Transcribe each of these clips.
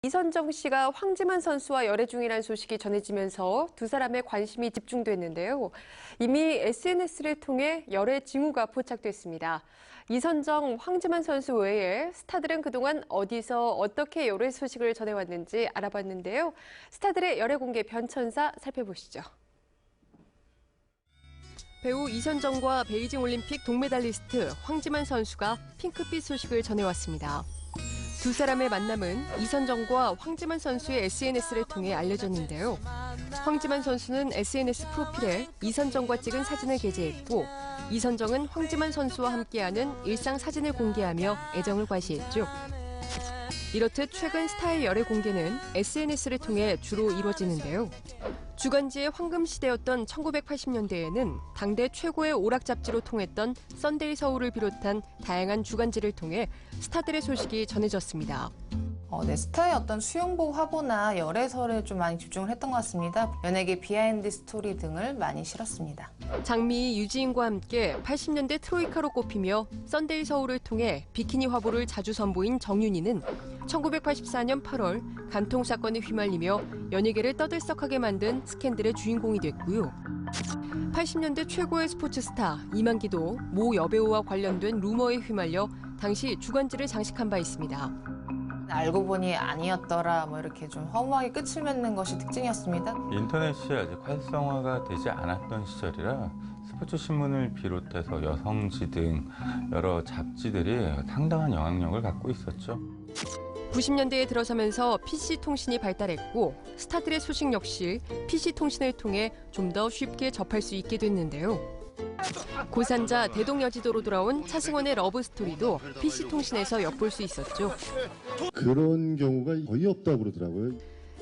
이선정 씨가 황지만 선수와 열애 중이라는 소식이 전해지면서 두 사람의 관심이 집중됐는데요. 이미 SNS를 통해 열애 징후가 포착됐습니다. 이선정, 황지만 선수 외에 스타들은 그동안 어디서 어떻게 열애 소식을 전해왔는지 알아봤는데요. 스타들의 열애 공개 변천사 살펴보시죠. 배우 이선정과 베이징 올림픽 동메달리스트 황지만 선수가 핑크빛 소식을 전해왔습니다. 두 사람의 만남은 이선정과 황지만 선수의 SNS를 통해 알려졌는데요. 황지만 선수는 SNS 프로필에 이선정과 찍은 사진을 게재했고, 이선정은 황지만 선수와 함께하는 일상 사진을 공개하며 애정을 과시했죠. 이렇듯 최근 스타의 열애 공개는 SNS를 통해 주로 이루어지는데요. 주간지의 황금 시대였던 1980년대에는 당대 최고의 오락 잡지로 통했던 썬데이 서울을 비롯한 다양한 주간지를 통해 스타들의 소식이 전해졌습니다. 스타의 어떤 수영복 화보나 열애설에 좀 많이 집중을 했던 것 같습니다. 연예계 비하인드 스토리 등을 많이 실었습니다. 장미, 유지인과 함께 80년대 트로이카로 꼽히며 썬데이 서울을 통해 비키니 화보를 자주 선보인 정윤희는 1984년 8월 간통 사건에 휘말리며 연예계를 떠들썩하게 만든 스캔들의 주인공이 됐고요. 80년대 최고의 스포츠 스타 이만기도 모 여배우와 관련된 루머에 휘말려 당시 주간지를 장식한 바 있습니다. 알고 보니 아니었더라 이렇게 좀 허무하게 끝을 맺는 것이 특징이었습니다. 인터넷이 아직 활성화가 되지 않았던 시절이라 스포츠 신문을 비롯해서 여성지 등 여러 잡지들이 상당한 영향력을 갖고 있었죠. 90년대에 들어서면서 PC통신이 발달했고 스타들의 소식 역시 PC통신을 통해 좀 더 쉽게 접할 수 있게 됐는데요. 고산자 대동여지도로 돌아온 차승원의 러브스토리도 PC통신에서 엿볼 수 있었죠. 그런 경우가 거의 없다고 그러더라고요.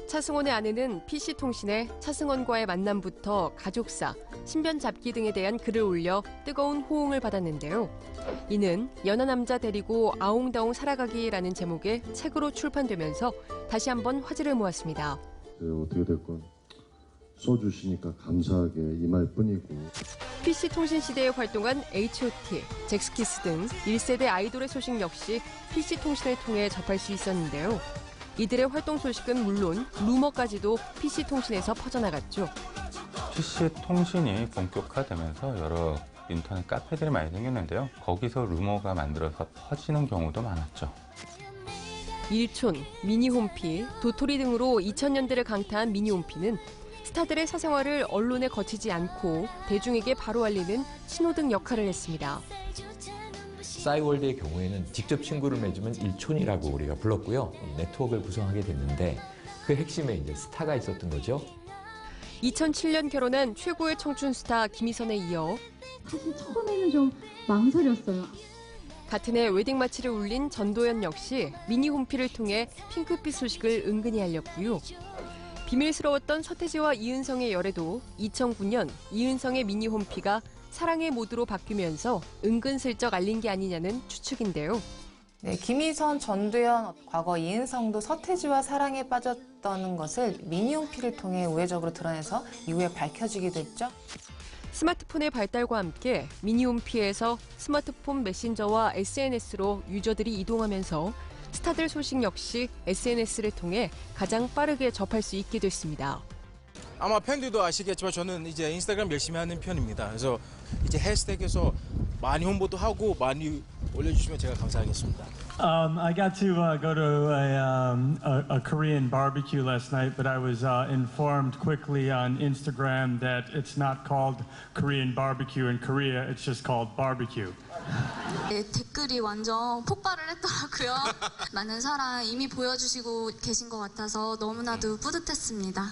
차승원의 아내는 PC통신에 차승원과의 만남부터 가족사, 신변 잡기 등에 대한 글을 올려 뜨거운 호응을 받았는데요. 이는 연하 남자 데리고 아웅다웅 살아가기라는 제목의 책으로 출판되면서 다시 한번 화제를 모았습니다. 어떻게 됐건 써주시니까 감사하게 이 말뿐이고. PC통신 시대에 활동한 H.O.T, 잭스키스 등 1세대 아이돌의 소식 역시 PC통신을 통해 접할 수 있었는데요. 이들의 활동 소식은 물론 루머까지도 PC통신에서 퍼져나갔죠. PC통신이 본격화되면서 여러 인터넷 카페들이 많이 생겼는데요. 거기서 루머가 만들어서 퍼지는 경우도 많았죠. 일촌, 미니홈피, 도토리 등으로 2000년대를 강타한 미니홈피는 스타들의 사생활을 언론에 거치지 않고 대중에게 바로 알리는 신호등 역할을 했습니다. 싸이월드의 경우에는 직접 친구를 맺으면 일촌이라고 우리가 불렀고요. 네트워크를 구성하게 됐는데 그 핵심에 이제 스타가 있었던 거죠. 2007년 결혼한 최고의 청춘 스타 김희선에 이어 사실 처음에는 좀 망설였어요. 같은 해 웨딩 마치를 울린 전도연 역시 미니홈피를 통해 핑크빛 소식을 은근히 알렸고요. 비밀스러웠던 서태지와 이은성의 열애도 2009년 이은성의 미니홈피가 사랑의 모드로 바뀌면서 은근슬쩍 알린 게 아니냐는 추측인데요. 네, 김희선, 전두현, 과거 이은성도 서태지와 사랑에 빠졌던 것을 미니홈피를 통해 우회적으로 드러내서 이후에 밝혀지기도 했죠. 스마트폰의 발달과 함께 미니홈피에서 스마트폰 메신저와 SNS로 유저들이 이동하면서 스타들 소식 역시 SNS를 통해 가장 빠르게 접할 수 있게 됐습니다. 아마 팬들도 아시겠지만 저는 이제 인스타그램 열심히 하는 편입니다. 그래서 이제 해시태그에서 많이 홍보도 하고 많이 올려주시면 제가 감사하겠습니다. I got to go to a Korean barbecue last night, but I was informed quickly on Instagram that it's not called Korean barbecue in Korea, it's just called barbecue. 네, 댓글이 완전 폭발을 했더라고요. 많은 사랑 이미 보여주시고 계신 것 같아서 너무나도 뿌듯했습니다.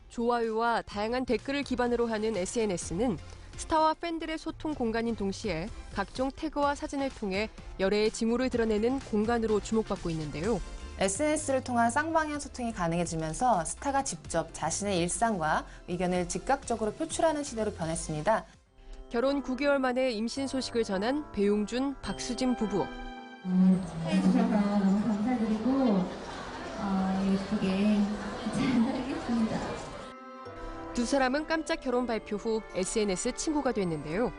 좋아요와 다양한 댓글을 기반으로 하는 SNS는 스타와 팬들의 소통 공간인 동시에 각종 태그와 사진을 통해 열애의 징후를 드러내는 공간으로 주목받고 있는데요. SNS를 통한 쌍방향 소통이 가능해지면서 스타가 직접 자신의 일상과 의견을 즉각적으로 표출하는 시대로 변했습니다. 결혼 9개월 만에 임신 소식을 전한 배용준, 박수진 부부. 축하해주셔서 너무 감사드리고 예쁘게 잘 하겠습니다. 두 사람은 깜짝 결혼 발표 후 SNS 친구가 됐는데요.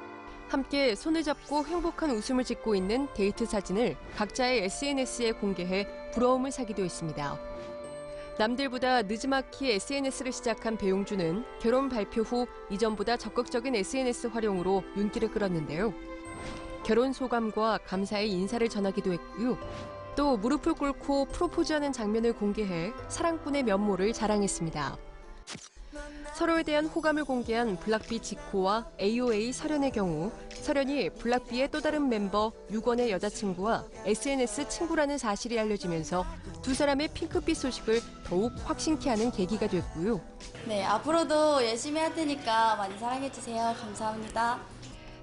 함께 손을 잡고 행복한 웃음을 짓고 있는 데이트 사진을 각자의 SNS에 공개해 부러움을 사기도 했습니다. 남들보다 늦지막히 SNS를 시작한 배용준은 결혼 발표 후 이전보다 적극적인 SNS 활용으로 눈길을 끌었는데요. 결혼 소감과 감사의 인사를 전하기도 했고요. 또 무릎을 꿇고 프로포즈하는 장면을 공개해 사랑꾼의 면모를 자랑했습니다. 서로에 대한 호감을 공개한 블락비 지코와 AOA 설현의 경우 설현이 블락비의 또 다른 멤버 유건의 여자친구와 SNS 친구라는 사실이 알려지면서 두 사람의 핑크빛 소식을 더욱 확신케 하는 계기가 됐고요. 네, 앞으로도 열심히 할 테니까 많이 사랑해주세요. 감사합니다.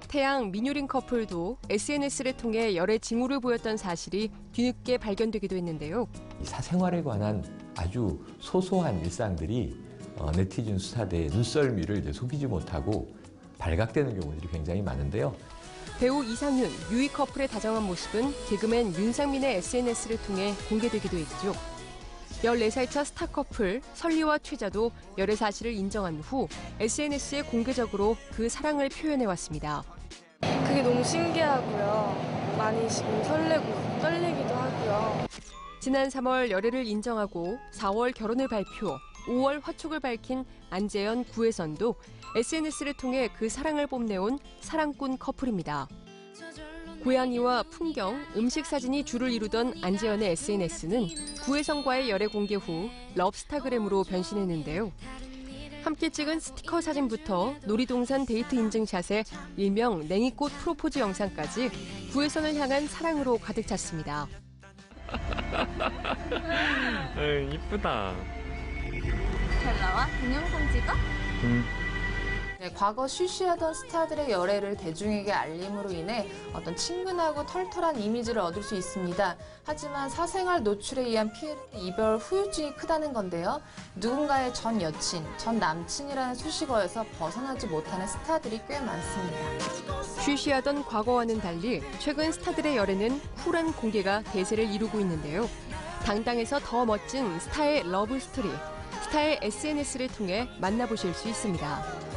태양 민효린 커플도 SNS를 통해 열애 징후를 보였던 사실이 뒤늦게 발견되기도 했는데요. 이 사생활에 관한 아주 소소한 일상들이 네티즌 스타들의 눈썰미를 이제 속이지 못하고 발각되는 경우들이 굉장히 많은데요. 배우 이상윤, 유희 커플의 다정한 모습은 개그맨 윤상민의 SNS를 통해 공개되기도 했죠. 14살 차 스타 커플 설리와 최자도 열애 사실을 인정한 후 SNS에 공개적으로 그 사랑을 표현해왔습니다. 그게 너무 신기하고요. 많이 지금 설레고 떨리기도 하고요. 지난 3월 열애를 인정하고 4월 결혼을 발표, 5월 화촉을 밝힌 안재현, 구혜선도 SNS를 통해 그 사랑을 뽐내온 사랑꾼 커플입니다. 고양이와 풍경, 음식 사진이 주를 이루던 안재현의 SNS는 구혜선과의 열애 공개 후 럽스타그램으로 변신했는데요. 함께 찍은 스티커 사진부터 놀이동산 데이트 인증샷에 일명 냉이꽃 프로포즈 영상까지 구혜선을 향한 사랑으로 가득 찼습니다. 이쁘다. 잘 나와? 동영상 찍어? 네, 과거 쉬쉬하던 스타들의 열애를 대중에게 알림으로 인해 어떤 친근하고 털털한 이미지를 얻을 수 있습니다. 하지만 사생활 노출에 의한 피해는 이별 후유증이 크다는 건데요. 누군가의 전 여친, 전 남친이라는 수식어에서 벗어나지 못하는 스타들이 꽤 많습니다. 쉬쉬하던 과거와는 달리 최근 스타들의 열애는 쿨한 공개가 대세를 이루고 있는데요. 당당해서 더 멋진 스타의 러브 스토리, 스타의 SNS를 통해 만나보실 수 있습니다.